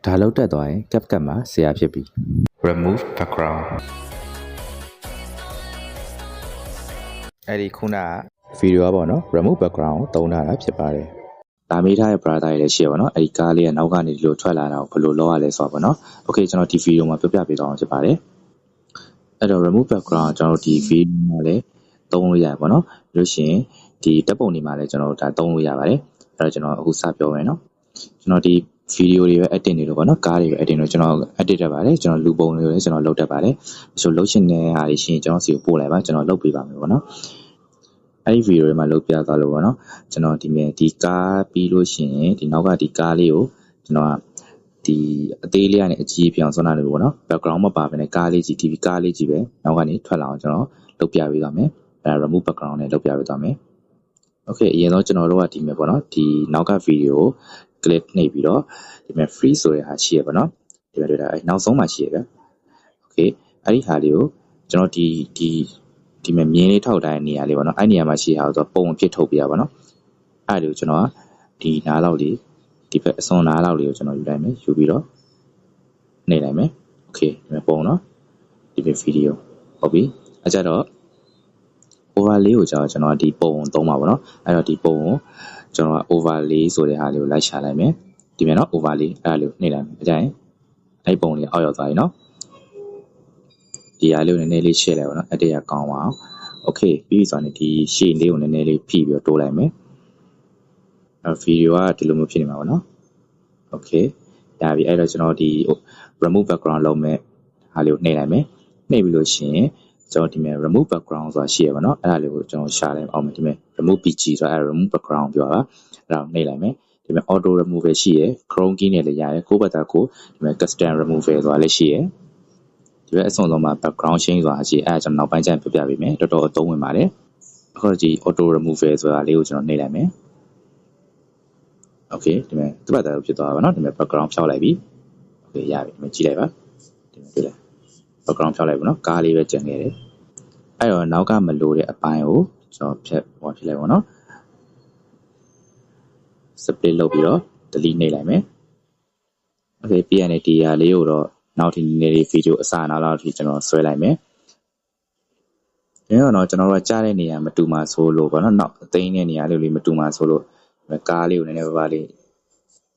ဒါလောက်တက်သွားရင် CapCut မှာဆရာဖြစ်ပြီ remove background အဲ့ဒီခုနက ဗီဒီယိုကပေါ့နော် remove background ကိုသုံးထားတာဖြစ်ပါတယ်ဒါမေးထားတဲ့ brother တွေလည်းရှိရပါတော့အဲ့ဒီကားလေးကနောက်ကနေဒီလိုထွက်လာတာကိုဘယ်လိုလုပ်ရလဲဆိုတော့ပေါ့နော် okay ကျွန်တော်ဒီဗီဒီယိုမှာပြောပြပေးသွားအောင်ဖြစ်ပါတယ်အဲ့တော့ remove background ကျွန်တော်ဒီဗီဒီယိုမှာလည်းသုံးလို့ရတယ်ပေါ့နော်ပြီးလို့ရှိရင်ဒီတပ်ပုံတွေမှာလည်းကျွန်တော်ဒါသုံးလို့ရပါတယ်အဲ့တော့ကျွန်တော်အခုစပြောမယ်နော်ကျွန်တော်ဒီဗီဒီယိုတွေပဲ edit နေလို့ပေါ့နော်ကားတွေပဲ edit လို့ကျွန်တော် edit တတ်ပါတယ်ကျွန်တော်လူပုံတွေလည်းကျွန်တော်လုပ်တတ်ပါတယ်ဆိုလုပ်ရှင်တဲ့ဟာတွေရှိရင်ကျွန်တော်စီကိုပို့လိုက်ပါကျွန်တော်လုပ်ပေးပါမယ်ပေါ့နော်အဲ့ဒီဗီဒီယိုတွေမှာလုပ်ပြသွားလို့ပေါ့နော်ကျွန်တော်ဒီကားပြီးလို့ရှိရင်ဒီနောက်ကဒီကားလေးကိုကျွန်တော်ဒီအသေးလေးကနေအကြီးပြောင်းဆွမ်းလာလို့ပေါ့နော် background မပါဘဲနဲ့ကားလေးကြီး TV ကားလေးကြီးပဲနောက်ကနေထွက်လာအောင်ကျွန်တော်လုပ်ပြပေးသွားမယ်အဲ့ဒါ remove background နဲ့လုပ်ပြပေးသွားမယ် okay အရင်ဆုံးကျွန်တော်တို့ကဒီမှာပေါ့နော်ဒီနောက်ကဗီဒီယို clip နှိပ်ပြီးတော့ဒီမှာ free ဆိုတဲ့ဟာရှိရပါတော့ဒီမှာတွေ့တာအဲ့နောက်ဆုံးမှာရှိရဗျ okay အဲ့ဒီဟာလေးကိုကျွန်တော်ဒီမှာမြင်းလေးထောက်တိုင်းနေရာလေးပေါ့နော်အဲ့နေရာမှာရှိဟာဆိုပုံဖြစ်ထုတ်ပြရပါတော့အဲ့ဒီကိုကျွန်တော်ဒီနားလောက်လေးဒီဘက်အစွန်နားလောက်လေးကိုကျွန်တော်ယူလိုက်မယ်ယူပြီးတော့နှိပ်လိုက်မယ် okay ဒီမှာပုံနော်ဒီဗီဒီယိုဟုတ်ပြီအဲ့ကြတော့ overlay ကိုကျွန်တော်ဒီပုံသုံးပါပါတော့အဲ့တော့ဒီပုံကိုကျွန်တော် overlay ဆိုတဲ့ဟာလေးကိုလိုက်ရှာလိုက်မယ်ဒီမှာနော် overlay အဲ့ဒါလေးကိုနှိပ်လိုက်မယ်အကြိုင်အဲ့ပုံလေးအောက်ရောက်သွားပြီနော်ဒီဟာလေးကိုနည်းနည်းလေး share လိုက်ပါနော်အတရကောင်းပါအောင် okay ပြီးဆိုရင်ဒီရှေ့လေးကိုနည်းနည်းလေးဖိပြီးတော့တိုးလိုက်မယ်အဲ့ဗီဒီယိုကဒီလိုမျိုးဖြစ်နေမှာပါနော် okay ဒါပြီအဲ့တော့ကျွန်တော်ဒီ remove background လုပ်မဲ့ဟာလေးကိုနှိပ်လိုက်မယ်နှိပ်ပြီးလို့ရှိရင်ကျွန်တော်ဒီမှာ remove background ဆိုတာရှိရပါတော့အဲ့ဒါလေးကိုကျွန်တော်ရှာလိုက်အောင်မယ်ဒီမှာ remove pg ဆိုတာအဲ့ remove background ပြောတာအဲ့ဒါကိုနှိပ်လိုက်မယ်ဒီမှာ auto remove ပဲရှိရယ် chrome key နဲ့လည်းရတယ်ကိုယ့်ဘက်သားကိုဒီမှာ custom remove ဆိုတာလည်းရှိရယ်ဒီဘက်အစွန်ဆုံးမှာ background change ဆိုတာရှိအဲ့ဒါကျွန်တော်နောက်ပိုင်းကျရင်ပြပြပေးမယ်တော်တော်အသုံးဝင်ပါတယ်အခုဒီ auto remove ဆိုတာလေးကိုကျွန်တော်နှိပ်လိုက်မယ် okay ဒီမှာသူ့ဘက်သားကိုဖြစ်သွားပါတော့ဒီမှာ background ဖြောက်လိုက်ပြီ okay ရပြီဒီမှာကြည့်လိုက်ပါဒီမှာတွေ့လား background ဖြောက်လိုက်ပါနော်ကားလေးပဲကျန်ခဲ့တယ်အဲ့တော့နောက်ကမလိုတဲ့အပိုင်းကိုကျွန်တော်ဖြတ်လိုက်ပါတော့ split လုပ်ပြီးတော့ delete နှိပ်လိုက်မယ် okay ပြီးရင်ဒီဟာလေးကိုတော့နောက်ထပ်နည်းနည်းလေး video အစအနာလောက်ထိကျွန်တော်ဆွဲလိုက်မယ်ဒါကြောင့်တော့ကျွန်တော်တို့ကကြားတဲ့နေရာမတူမှဆိုလို့ပေါ့နော်နောက်အသိင်းတဲ့နေရာလေးမတူမှဆိုလို့ကားလေးကိုနည်းနည်းပါးလေး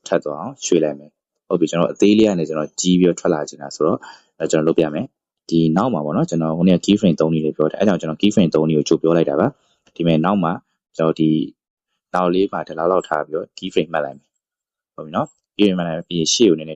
ထပ်သွားအောင်ရွှေ့လိုက်မယ်ဟုတ်ပြီကျွန်တော်အသေးလေးကနေကျွန်တော်ကြီးပြီးတော့ထွက်လာချင်တာဆိုတော့ကျွန်တော်လုပ်ပြမယ်ဒီနောက်မှာပေါ့နော်ကျွန်တော်ဟိုနေ့ key frame 3နည်းလေးပြောတယ်အဲကြောင့်ကျွန်တော် key frame 3နည်းကိုချုပ်ပြောလိုက်တာပါဒီမဲ့နောက်မှာကျွန်တော်ဒီနောက်လေးမှာဒီလောက်ထားပြီးတော့ key frame မှတ်လိုက်မယ်ဟုတ်ပြီနော် key frame မှတ်လိုက်ပြီးရှေ့ကိုနည်း